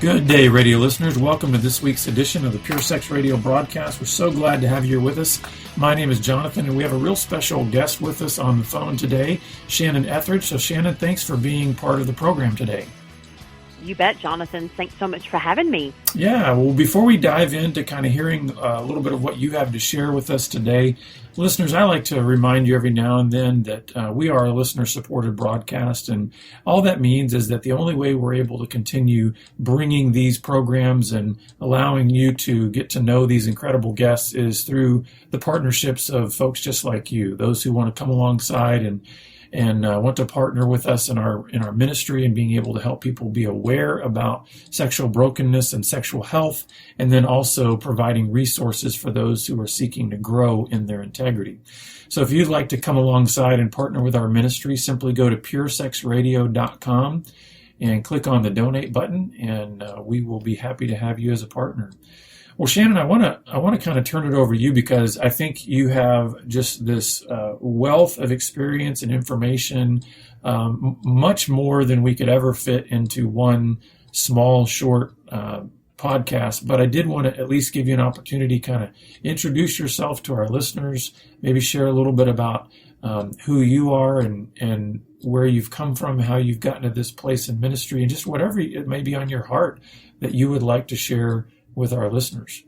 Good day, radio listeners. Welcome to this week's edition of the Pure Sex Radio broadcast. We're so glad to have you here with us. My name is Jonathan, and we have a real special guest with us on the phone today, Shannon Ethridge. So, Shannon, thanks for being part of the program today. You bet, Jonathan. Thanks so much for having me. Yeah, well, before we dive into kind of hearing a little bit of what you have to share with us today, listeners, I like to remind you every now and then that we are a listener-supported broadcast, and all that means is that the only way we're able to continue bringing these programs and allowing you to get to know these incredible guests is through the partnerships of folks just like you, those who want to come alongside and want to partner with us in our ministry and being able to help people be aware about sexual brokenness and sexual health, and then also providing resources for those who are seeking to grow in their integrity. So if you'd like to come alongside and partner with our ministry, simply go to puresexradio.com and click on the donate button, and we will be happy to have you as a partner. Well, Shannon, I want to kind of turn it over to you because I think you have just this wealth of experience and information, much more than we could ever fit into one small, short podcast. But I did want to at least give you an opportunity to kind of introduce yourself to our listeners, maybe share a little bit about who you are and where you've come from, how you've gotten to this place in ministry, and just whatever it may be on your heart that you would like to share with our listeners.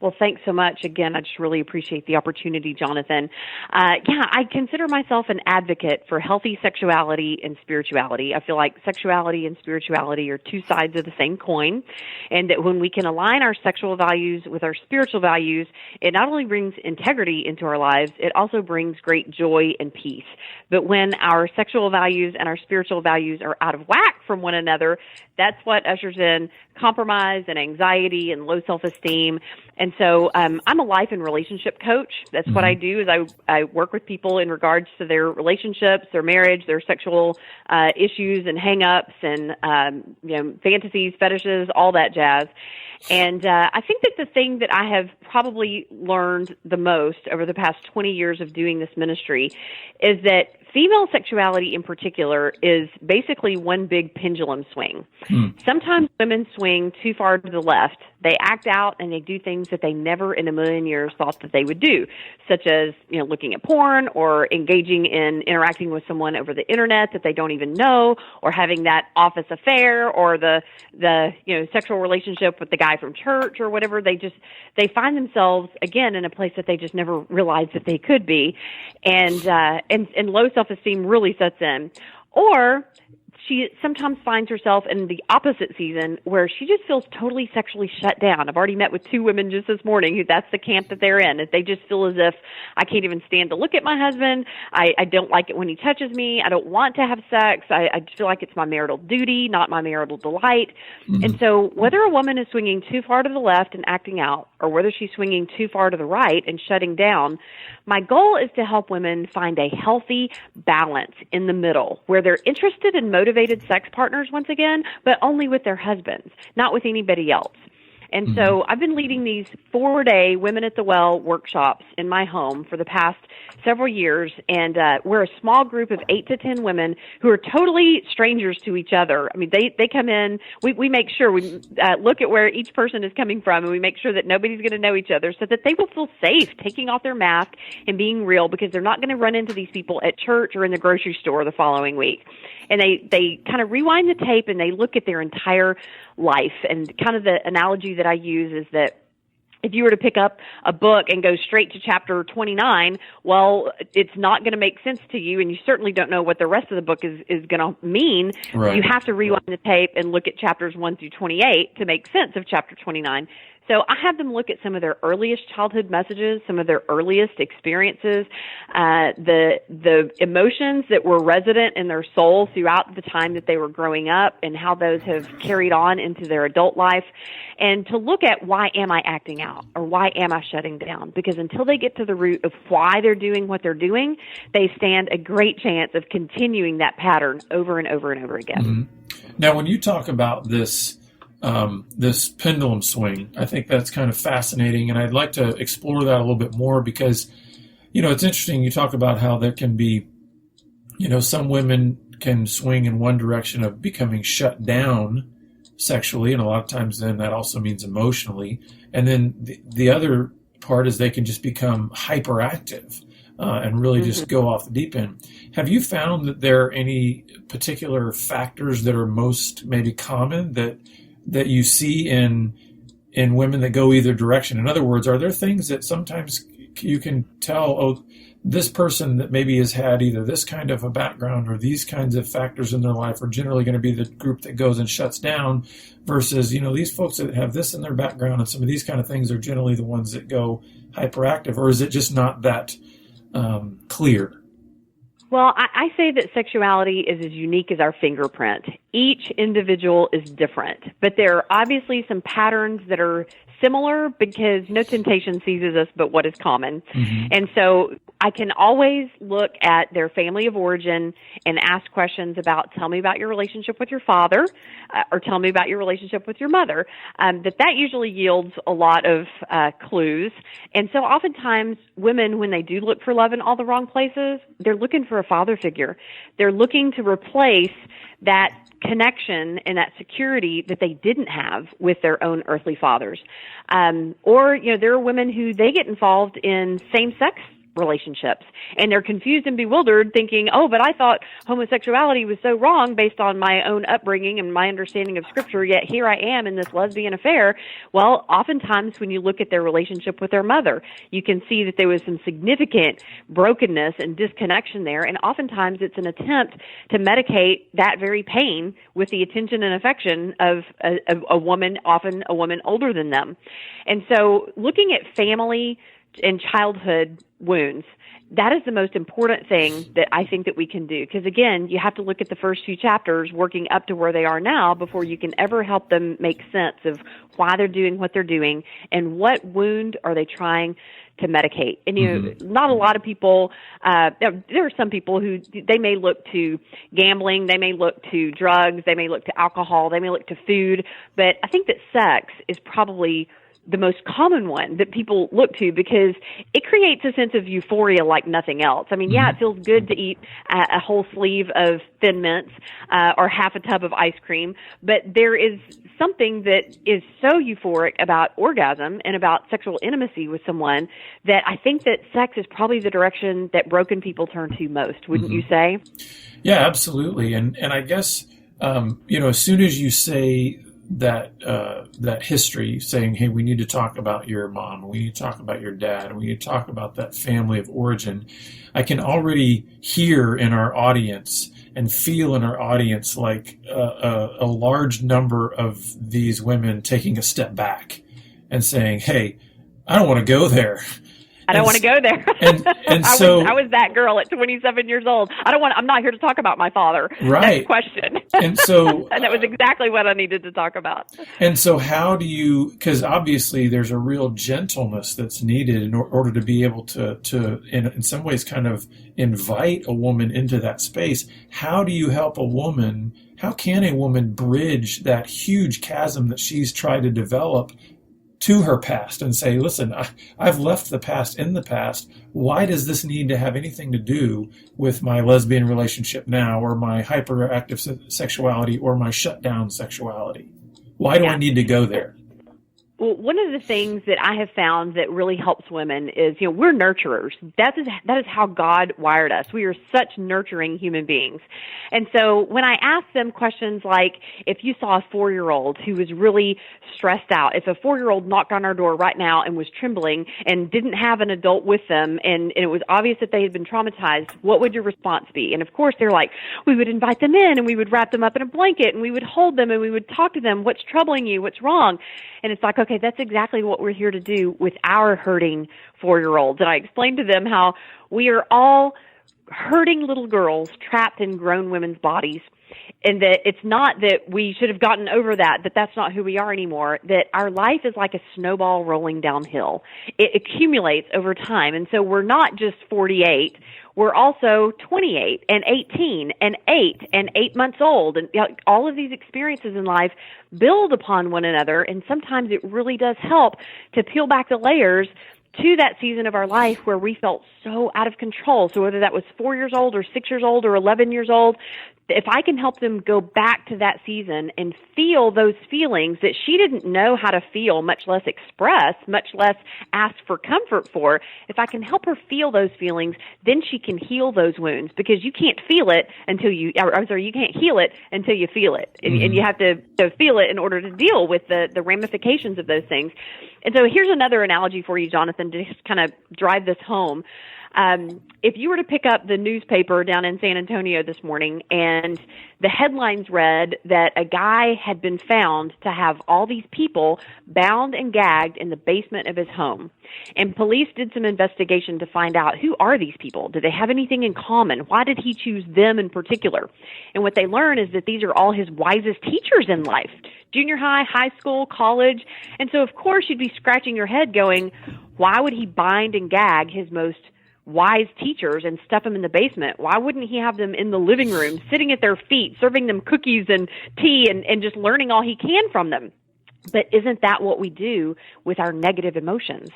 Well, thanks so much. Again, I just really appreciate the opportunity, Jonathan. I consider myself an advocate for healthy sexuality and spirituality. I feel like sexuality and spirituality are two sides of the same coin, and that when we can align our sexual values with our spiritual values, it not only brings integrity into our lives, it also brings great joy and peace. But when our sexual values and our spiritual values are out of whack from one another, that's what ushers in compromise and anxiety and low self-esteem. And so I'm a life and relationship coach. That's what I do is I work with people in regards to their relationships, their marriage, their sexual issues and hang-ups and fantasies, fetishes, all that jazz. And I think that the thing that I have probably learned the most over the past 20 years of doing this ministry is that female sexuality in particular is basically one big pendulum swing. Sometimes women swing too far to the left. They act out and they do things that they never in a million years thought that they would do, such as, looking at porn or engaging in interacting with someone over the internet that they don't even know, or having that office affair or the sexual relationship with the guy from church or whatever. They find themselves again in a place that they just never realized that they could be. And low self-esteem really sets in. Or she sometimes finds herself in the opposite season where she just feels totally sexually shut down. I've already met with two women just this morning who that's the camp that they're in. That they just feel as if I can't even stand to look at my husband. I don't like it when he touches me. I don't want to have sex. I just feel like it's my marital duty, not my marital delight. And so whether a woman is swinging too far to the left and acting out, or whether she's swinging too far to the right and shutting down, my goal is to help women find a healthy balance in the middle where they're interested and motivated sex partners once again, but only with their husbands, not with anybody else. And so I've been leading these 4-day Women at the Well workshops in my home for the past several years, and we're a small group of 8 to 10 women who are totally strangers to each other. I mean, they come in, we make sure we look at where each person is coming from, and we make sure that nobody's going to know each other so that they will feel safe taking off their mask and being real, because they're not going to run into these people at church or in the grocery store the following week. And they kind of rewind the tape and they look at their entire life. And kind of the analogy that I use is that if you were to pick up a book and go straight to chapter 29, well, it's not going to make sense to you, and you certainly don't know what the rest of the book is going to mean. Right. You have to rewind the tape and look at chapters 1 through 28 to make sense of chapter 29. So I have them look at some of their earliest childhood messages, some of their earliest experiences, the emotions that were resident in their soul throughout the time that they were growing up, and how those have carried on into their adult life, and to look at why am I acting out, or why am I shutting down? Because until they get to the root of why they're doing what they're doing, they stand a great chance of continuing that pattern over and over and over again. Mm-hmm. Now, when you talk about this pendulum swing, I think that's kind of fascinating, and I'd like to explore that a little bit more because, it's interesting. You talk about how there can be, some women can swing in one direction of becoming shut down sexually, and a lot of times then that also means emotionally. And then the other part is they can just become hyperactive and really just go off the deep end. Have you found that there are any particular factors that are most maybe common that you see in women that go either direction? In other words, are there things that sometimes you can tell, oh, this person that maybe has had either this kind of a background or these kinds of factors in their life are generally going to be the group that goes and shuts down, versus, these folks that have this in their background and some of these kind of things are generally the ones that go hyperactive? Or is it just not that clear? Well, I say that sexuality is as unique as our fingerprint. Each individual is different, but there are obviously some patterns that are similar, because no temptation seizes us but what is common. And so I can always look at their family of origin and ask questions about, tell me about your relationship with your father, or tell me about your relationship with your mother. That usually yields a lot of clues. And so oftentimes women, when they do look for love in all the wrong places, they're looking for a father figure. They're looking to replace that connection and that security that they didn't have with their own earthly fathers. Or there are women who they get involved in same-sex relationships, and they're confused and bewildered, thinking, oh, but I thought homosexuality was so wrong based on my own upbringing and my understanding of Scripture, yet here I am in this lesbian affair. Well, oftentimes when you look at their relationship with their mother, you can see that there was some significant brokenness and disconnection there, and oftentimes it's an attempt to medicate that very pain with the attention and affection of a woman, often a woman older than them. And so looking at family and childhood wounds, that is the most important thing that I think that we can do. Because again, you have to look at the first few chapters working up to where they are now before you can ever help them make sense of why they're doing what they're doing and what wound are they trying to medicate. And not a lot of people, there are some people who they may look to gambling, they may look to drugs, they may look to alcohol, they may look to food, but I think that sex is probably the most common one that people look to, because it creates a sense of euphoria like nothing else. I mean, yeah, it feels good to eat a whole sleeve of Thin Mints or half a tub of ice cream, but there is something that is so euphoric about orgasm and about sexual intimacy with someone that I think that sex is probably the direction that broken people turn to most, wouldn't you say? Yeah, absolutely. And I guess, as soon as you say that history, saying, hey, we need to talk about your mom, we need to talk about your dad, and we need to talk about that family of origin, I can already hear in our audience and feel in our audience like a large number of these women taking a step back and saying, hey, I don't want to go there. I don't want to go there. And so I was that girl at 27 years old. I'm not here to talk about my father. Right. Next question. And so, and that was exactly what I needed to talk about. And so how do you, because obviously there's a real gentleness that's needed in order to be able to in some ways kind of invite a woman into that space. How do you help a woman? How can a woman bridge that huge chasm that she's tried to develop to her past and say, listen, I've left the past in the past. Why does this need to have anything to do with my lesbian relationship now, or my hyperactive sexuality, or my shutdown sexuality? Why do I need to go there? Well, one of the things that I have found that really helps women is, we're nurturers. That is how God wired us. We are such nurturing human beings. And so when I ask them questions like, if you saw a 4-year-old who was really stressed out, if a 4-year-old knocked on our door right now and was trembling and didn't have an adult with them, and it was obvious that they had been traumatized, what would your response be? And of course, they're like, we would invite them in and we would wrap them up in a blanket and we would hold them and we would talk to them. What's troubling you? What's wrong? And it's like, okay, that's exactly what we're here to do with our hurting 4-year-olds. And I explained to them how we are all hurting little girls trapped in grown women's bodies, and that it's not that we should have gotten over that that's not who we are anymore, that our life is like a snowball rolling downhill. It accumulates over time. And so we're not just 48, we're also 28 and 18 and 8 and 8 months old. And all of these experiences in life build upon one another. And sometimes it really does help to peel back the layers to that season of our life where we felt so out of control. So whether that was 4 years old or 6 years old or 11 years old, if I can help them go back to that season and feel those feelings that she didn't know how to feel, much less express, much less ask for comfort for, if I can help her feel those feelings, then she can heal those wounds, because you can't feel it until you can't heal it until you feel it. And you have to feel it in order to deal with the ramifications of those things. And so here's another analogy for you, Jonathan, to just kind of drive this home. If you were to pick up the newspaper down in San Antonio this morning and the headlines read that a guy had been found to have all these people bound and gagged in the basement of his home, and police did some investigation to find out, who are these people? Do they have anything in common? Why did he choose them in particular? And what they learn is that these are all his wisest teachers in life, junior high, high school, college. And so, of course, you'd be scratching your head going, why would he bind and gag his most wise teachers and stuff them in the basement? Why wouldn't he have them in the living room, sitting at their feet, serving them cookies and tea and just learning all he can from them? But isn't that what we do with our negative emotions?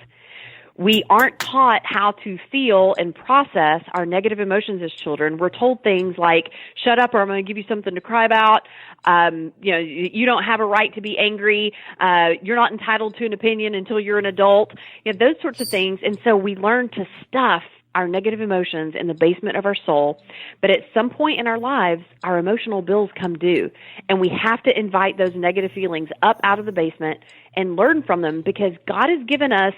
We aren't taught how to feel and process our negative emotions as children. We're told things like, shut up or I'm going to give you something to cry about. You don't have a right to be angry. You're not entitled to an opinion until you're an adult. Those sorts of things. And so we learn to stuff our negative emotions in the basement of our soul. But at some point in our lives, our emotional bills come due, and we have to invite those negative feelings up out of the basement and learn from them, because God has given us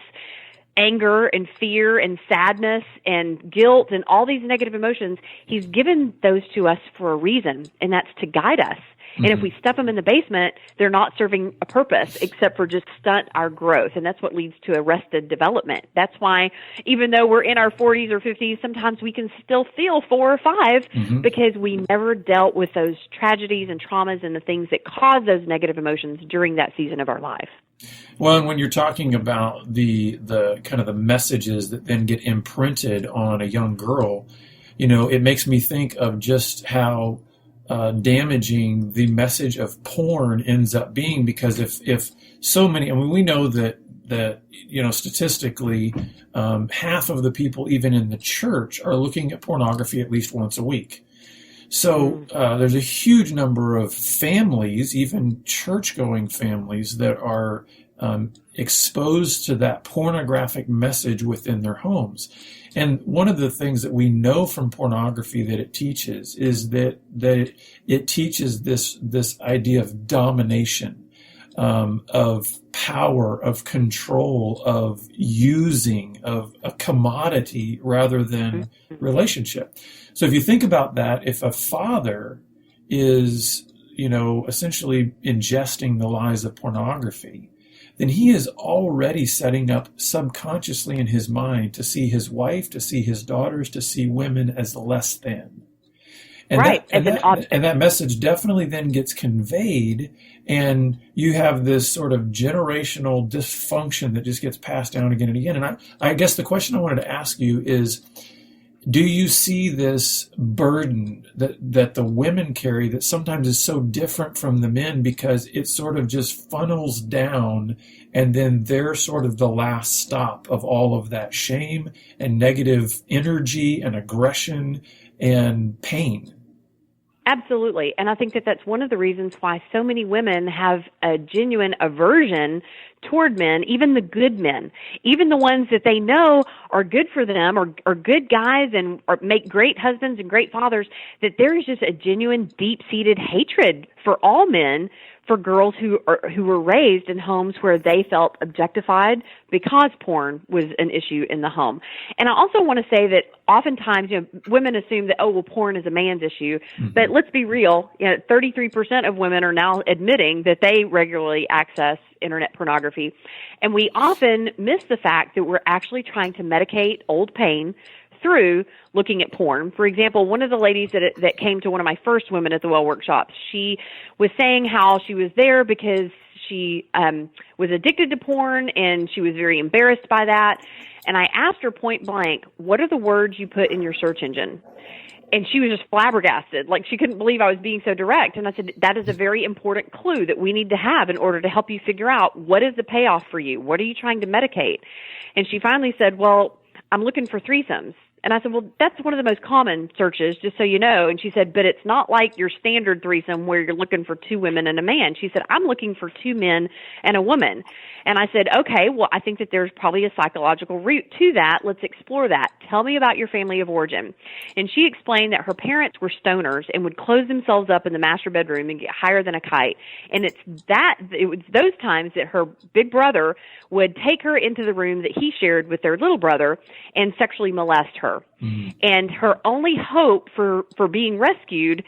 anger and fear and sadness and guilt and all these negative emotions. He's given those to us for a reason, and that's to guide us. And if we stuff them in the basement, they're not serving a purpose except for just stunt our growth. And that's what leads to arrested development. That's why even though we're in our 40s or 50s, sometimes we can still feel 4 or 5 because we never dealt with those tragedies and traumas and the things that cause those negative emotions during that season of our life. Well, and when you're talking about the kind of the messages that then get imprinted on a young girl, it makes me think of just how damaging the message of porn ends up being, because if so many, we know that statistically, half of the people even in the church are looking at pornography at least once a week. So there's a huge number of families, even church-going families, that are exposed to that pornographic message within their homes. And one of the things that we know from pornography that it teaches is that it teaches this idea of domination, of power, of control, of using, of a commodity rather than relationship. So if you think about that, if a father is, essentially ingesting the lies of pornography, then he is already setting up subconsciously in his mind to see his wife, to see his daughters, to see women as less than. And right. That message definitely then gets conveyed, and you have this sort of generational dysfunction that just gets passed down again and again. And I guess the question I wanted to ask you is, do you see this burden that the women carry that sometimes is so different from the men, because it sort of just funnels down, and then they're sort of the last stop of all of that shame and negative energy and aggression and pain? Absolutely. And I think that that's one of the reasons why so many women have a genuine aversion toward men, even the good men, even the ones that they know are good for them or are good guys and make great husbands and great fathers, that there is just a genuine deep-seated hatred for all men, for girls who were raised in homes where they felt objectified because porn was an issue in the home. And I also want to say that oftentimes, women assume that, porn is a man's issue. But let's be real, 33% of women are now admitting that they regularly access internet pornography. And we often miss the fact that we're actually trying to medicate old pain through looking at porn. For example, one of the ladies that came to one of my first Women at the Well workshops, she was saying how she was there because she was addicted to porn and she was very embarrassed by that. And I asked her point blank, what are the words you put in your search engine? And she was just flabbergasted. Like, she couldn't believe I was being so direct. And I said, that is a very important clue that we need to have in order to help you figure out what is the payoff for you. What are you trying to medicate? And she finally said, well, I'm looking for threesomes. And I said, well, that's one of the most common searches, just so you know. And she said, but it's not like your standard threesome where you're looking for 2 women and a man. She said, I'm looking for 2 men and a woman. And I said, okay, well, I think that there's probably a psychological root to that. Let's explore that. Tell me about your family of origin. And she explained that her parents were stoners and would close themselves up in the master bedroom and get higher than a kite. And it was those times that her big brother would take her into the room that he shared with their little brother and sexually molest her. Mm-hmm. And her only hope for being rescued,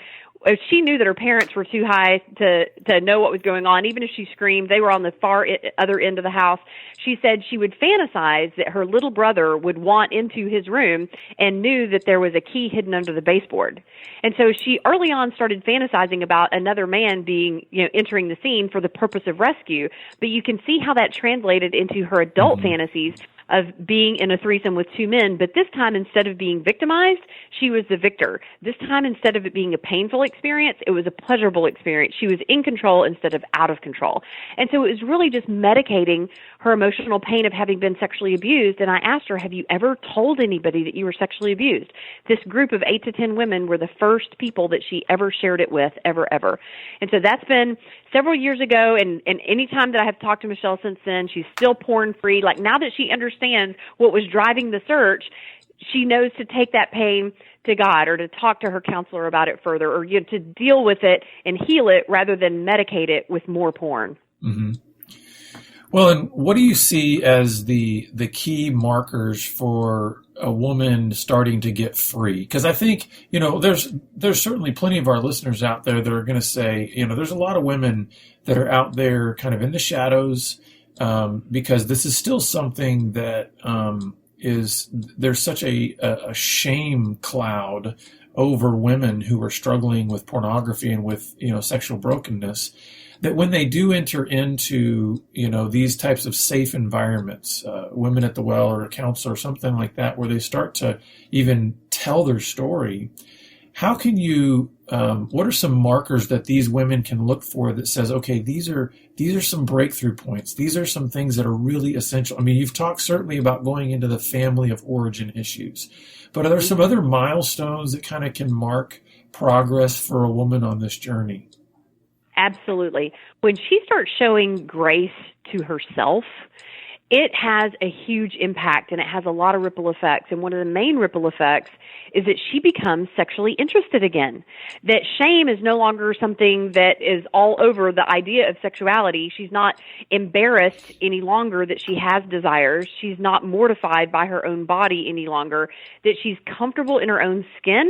if she knew that her parents were too high to know what was going on, even if she screamed, they were on the far other end of the house. She said she would fantasize that her little brother would want into his room and knew that there was a key hidden under the baseboard. And so she early on started fantasizing about another man being, entering the scene for the purpose of rescue. But you can see how that translated into her adult fantasies of being in a threesome with 2 men, but this time, instead of being victimized, she was the victor. This time, instead of it being a painful experience, it was a pleasurable experience. She was in control instead of out of control. And so it was really just medicating her emotional pain of having been sexually abused. And I asked her, have you ever told anybody that you were sexually abused? This group of 8 to 10 women were the first people that she ever shared it with, ever. And so that's been several years ago, and any time that I have talked to Michelle since then, she's still porn free. Like, now that she understands what was driving the search, she knows to take that pain to God or to talk to her counselor about it further, or to deal with it and heal it rather than medicate it with more porn. Mm-hmm. Well, and what do you see as the key markers for a woman starting to get free? Because I think, there's certainly plenty of our listeners out there that are going to say, there's a lot of women that are out there kind of in the shadows, because this is still something that there's such a shame cloud over women who are struggling with pornography and with, sexual brokenness, that when they do enter into, these types of safe environments, Women at the Well or a counselor or something like that, where they start to even tell their story, how can you, what are some markers that these women can look for that says, okay, these are some breakthrough points. These are some things that are really essential. I mean, you've talked certainly about going into the family of origin issues, but are there some other milestones that kind of can mark progress for a woman on this journey? Absolutely. When she starts showing grace to herself, it has a huge impact, and it has a lot of ripple effects. And one of the main ripple effects is that she becomes sexually interested again. That shame is no longer something that is all over the idea of sexuality. She's not embarrassed any longer that she has desires. She's not mortified by her own body any longer. That she's comfortable in her own skin,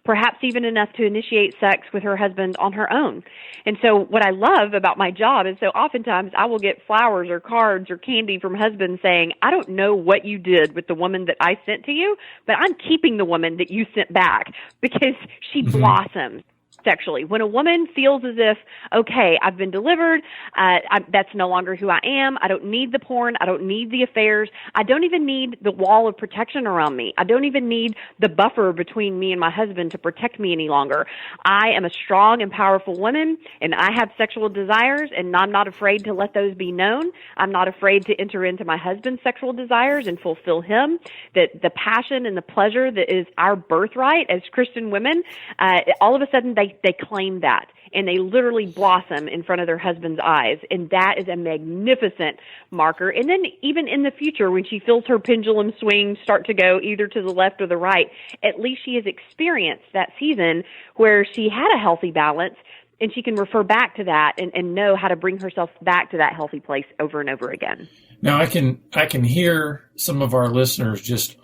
perhaps even enough to initiate sex with her husband on her own. And so what I love about my job is, so oftentimes I will get flowers or cards or candy from husbands saying, I don't know what you did with the woman that I sent to you, but I'm keeping the woman that you sent back because she blossoms sexually. When a woman feels as if, okay, I've been delivered, that's no longer who I am, I don't need the porn, I don't need the affairs, I don't even need the wall of protection around me, I don't even need the buffer between me and my husband to protect me any longer. I am a strong and powerful woman, and I have sexual desires, and I'm not afraid to let those be known. I'm not afraid to enter into my husband's sexual desires and fulfill him. That the passion and the pleasure that is our birthright as Christian women, all of a sudden they claim that, and they literally blossom in front of their husband's eyes. And that is a magnificent marker. And then even in the future, when she feels her pendulum swing start to go either to the left or the right, at least she has experienced that season where she had a healthy balance, and she can refer back to that and know how to bring herself back to that healthy place over and over again. Now I can hear some of our listeners just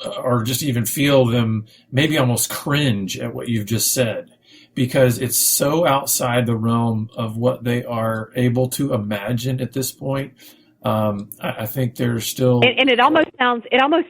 even feel them maybe almost cringe at what you've just said, because it's so outside the realm of what they are able to imagine at this point. I think there's still, and it almost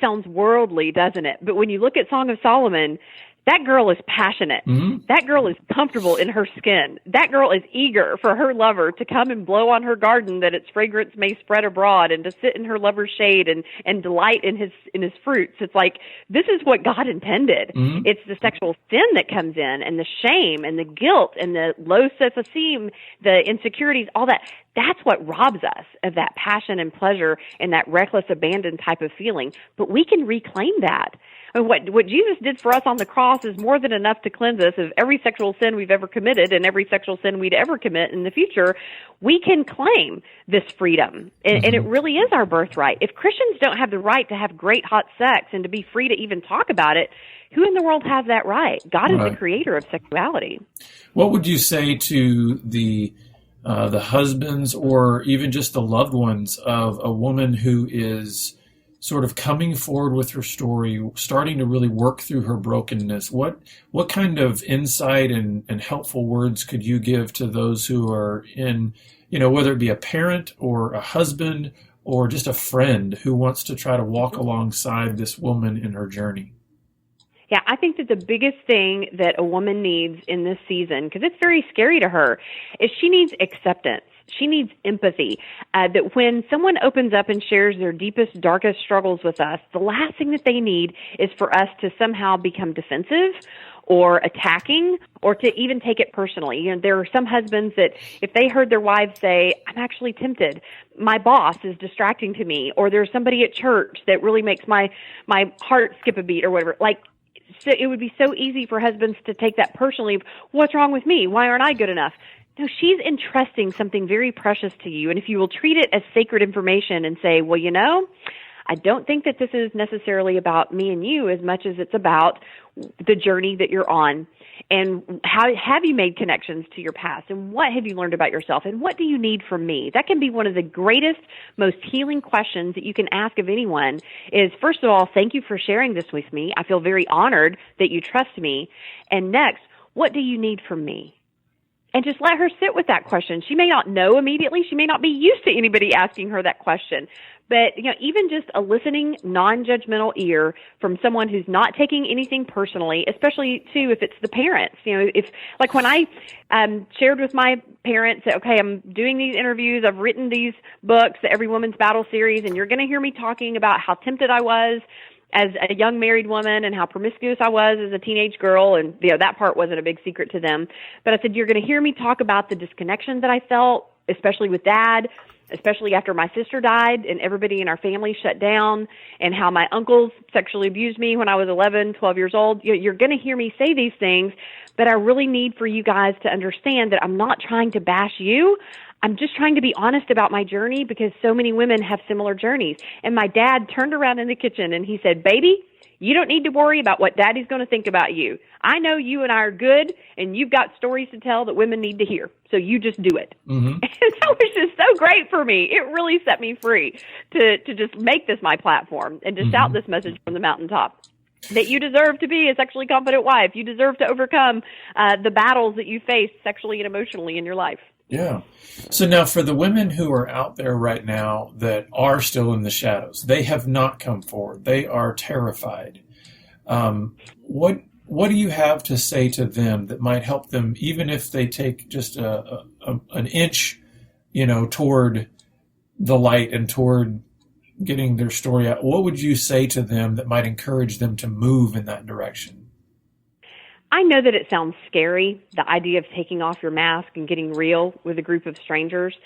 sounds worldly, doesn't it? But when you look at Song of Solomon, That girl is passionate. Mm-hmm. That girl is comfortable in her skin. That girl is eager for her lover to come and blow on her garden that its fragrance may spread abroad, and to sit in her lover's shade and delight in his fruits. It's like, this is what God intended. Mm-hmm. It's the sexual sin that comes in, and the shame and the guilt and the low self-esteem, the insecurities, all that. That's what robs us of that passion and pleasure and that reckless abandon type of feeling. But we can reclaim that. And what Jesus did for us on the cross is more than enough to cleanse us of every sexual sin we've ever committed and every sexual sin we'd ever commit in the future. We can claim this freedom, and it really is our birthright. If Christians don't have the right to have great hot sex and to be free to even talk about it, who in the world has that right? God is the creator of sexuality. What would you say to the husbands, or even just the loved ones of a woman who is sort of coming forward with her story, starting to really work through her brokenness? What kind of insight and helpful words could you give to those who are in, whether it be a parent or a husband or just a friend who wants to try to walk alongside this woman in her journey? Yeah, I think that the biggest thing that a woman needs in this season, because it's very scary to her, is she needs acceptance. She needs empathy. That when someone opens up and shares their deepest, darkest struggles with us, the last thing that they need is for us to somehow become defensive or attacking, or to even take it personally. There are some husbands that if they heard their wives say, I'm actually tempted, my boss is distracting to me, or there's somebody at church that really makes my heart skip a beat or whatever, so it would be so easy for husbands to take that personally. What's wrong with me? Why aren't I good enough? No, she's entrusting something very precious to you. And if you will treat it as sacred information and say, well, I don't think that this is necessarily about me and you as much as it's about the journey that you're on. And how have you made connections to your past? And what have you learned about yourself? And what do you need from me? That can be one of the greatest, most healing questions that you can ask of anyone is, first of all, thank you for sharing this with me. I feel very honored that you trust me. And next, what do you need from me? And just let her sit with that question. She may not know immediately. She may not be used to anybody asking her that question. But, even just a listening, non-judgmental ear from someone who's not taking anything personally, especially, too, if it's the parents. Like when I shared with my parents that, okay, I'm doing these interviews, I've written these books, the Every Woman's Battle series, and you're going to hear me talking about how tempted I was as a young married woman and how promiscuous I was as a teenage girl, and that part wasn't a big secret to them. But I said, you're going to hear me talk about the disconnection that I felt, especially with Dad, especially after my sister died and everybody in our family shut down, and how my uncles sexually abused me when I was 11, 12 years old. You're going to hear me say these things, but I really need for you guys to understand that I'm not trying to bash you. I'm just trying to be honest about my journey, because so many women have similar journeys. And my dad turned around in the kitchen and he said, baby, you don't need to worry about what Daddy's going to think about you. I know you and I are good, and you've got stories to tell that women need to hear. So you just do it. Mm-hmm. And that was just so great for me. It really set me free to just make this my platform and to shout this message from the mountaintop. That you deserve to be a sexually confident wife. You deserve to overcome the battles that you face sexually and emotionally in your life. Yeah. So now for the women who are out there right now that are still in the shadows, they have not come forward. They are terrified. What do you have to say to them that might help them, even if they take just an inch, toward the light and toward getting their story out? What would you say to them that might encourage them to move in that direction? I know that it sounds scary, the idea of taking off your mask and getting real with a group of strangers,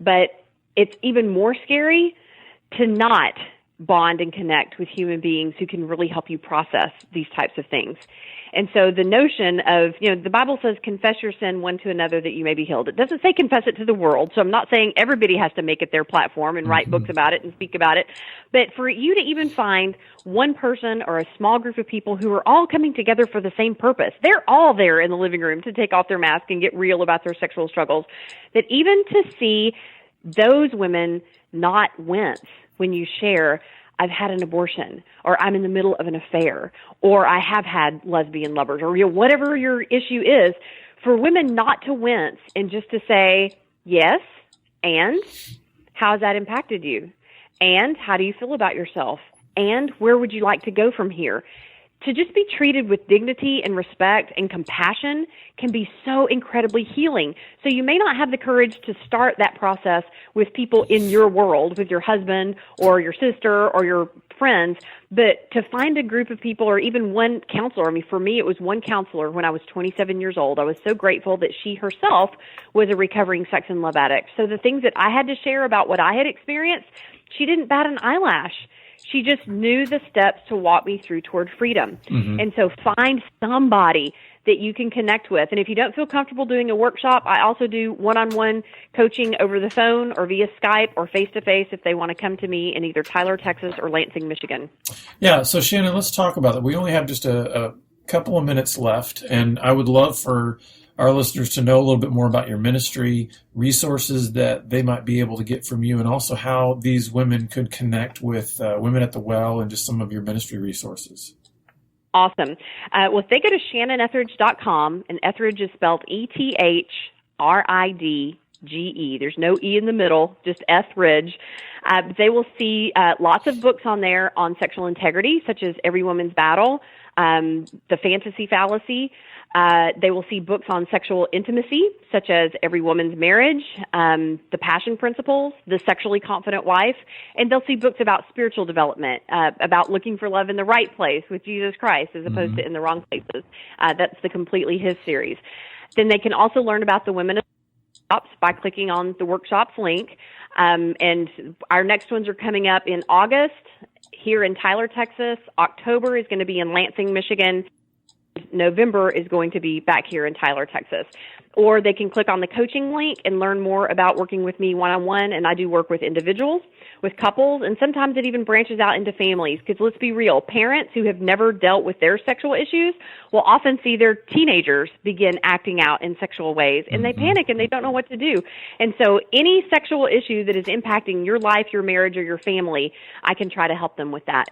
but it's even more scary to not bond and connect with human beings who can really help you process these types of things. And so the notion of, the Bible says, confess your sin one to another that you may be healed. It doesn't say confess it to the world. So I'm not saying everybody has to make it their platform and write books about it and speak about it. But for you to even find one person or a small group of people who are all coming together for the same purpose, they're all there in the living room to take off their mask and get real about their sexual struggles, that even to see those women not wince when you share, I've had an abortion, or I'm in the middle of an affair, or I have had lesbian lovers, or whatever your issue is, for women not to wince and just to say, yes, and how has that impacted you? And how do you feel about yourself? And where would you like to go from here? to just be treated with dignity and respect and compassion can be so incredibly healing. So you may not have the courage to start that process with people in your world, with your husband or your sister or your friends, but to find a group of people or even one counselor. I mean, for me, it was one counselor when I was 27 years old. I was so grateful that she herself was a recovering sex and love addict. So the things that I had to share about what I had experienced, she didn't bat an eyelash. She just knew the steps to walk me through toward freedom. Mm-hmm. And so find somebody that you can connect with. And if you don't feel comfortable doing a workshop, I also do one-on-one coaching over the phone or via Skype or face-to-face if they want to come to me in either Tyler, Texas or Lansing, Michigan. Yeah, so Shannon, let's talk about that. We only have just a couple of minutes left, and I would love for our listeners to know a little bit more about your ministry, resources that they might be able to get from you, and also how these women could connect with Women at the Well and just some of your ministry resources. Awesome. Well, if they go to shannonethridge.com, and Ethridge is spelled Ethridge. There's no E in the middle, just Ethridge. They will see lots of books on there on sexual integrity, such as Every Woman's Battle, The Fantasy Fallacy. They will see books on sexual intimacy, such as Every Woman's Marriage, The Passion Principles, The Sexually Confident Wife, and they'll see books about spiritual development, about looking for love in the right place with Jesus Christ as opposed to in the wrong places. That's the Completely His series. Then they can also learn about the Women of Workshops by clicking on the Workshops link. And our next ones are coming up in August here in Tyler, Texas. October is going to be in Lansing, Michigan. November is going to be back here in Tyler, Texas. Or they can click on the coaching link and learn more about working with me one-on-one. And I do work with individuals, with couples, and sometimes it even branches out into families. Because let's be real, parents who have never dealt with their sexual issues will often see their teenagers begin acting out in sexual ways, and they panic and they don't know what to do. And so any sexual issue that is impacting your life, your marriage, or your family, I can try to help them with that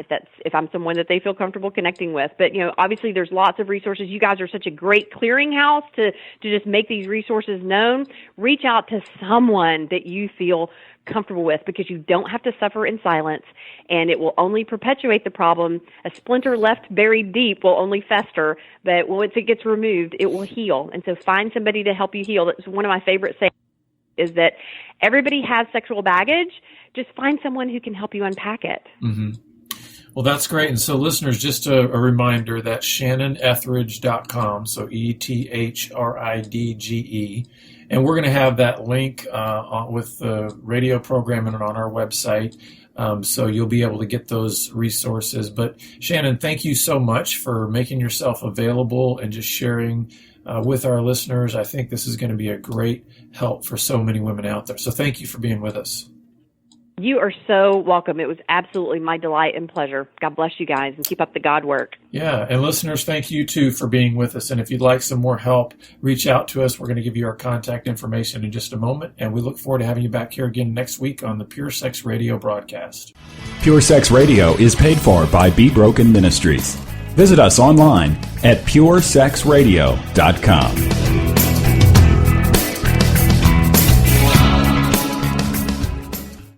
if I'm someone that they feel comfortable connecting with. But, obviously there's lots of resources. You guys are such a great clearinghouse to just make these resources known. Reach out to someone that you feel comfortable with, because you don't have to suffer in silence, and it will only perpetuate the problem. A splinter left buried deep will only fester, but once it gets removed, it will heal. And so find somebody to help you heal. That's one of my favorite sayings, is that everybody has sexual baggage. Just find someone who can help you unpack it. Mm-hmm. Well, that's great. And so listeners, just a reminder that shannonethridge.com, so Ethridge. And we're going to have that link with the radio program and on our website. So you'll be able to get those resources. But Shannon, thank you so much for making yourself available and just sharing with our listeners. I think this is going to be a great help for so many women out there. So thank you for being with us. You are so welcome. It was absolutely my delight and pleasure. God bless you guys and keep up the God work. Yeah, and listeners, thank you too for being with us. And if you'd like some more help, reach out to us. We're going to give you our contact information in just a moment. And we look forward to having you back here again next week on the Pure Sex Radio broadcast. Pure Sex Radio is paid for by Be Broken Ministries. Visit us online at puresexradio.com.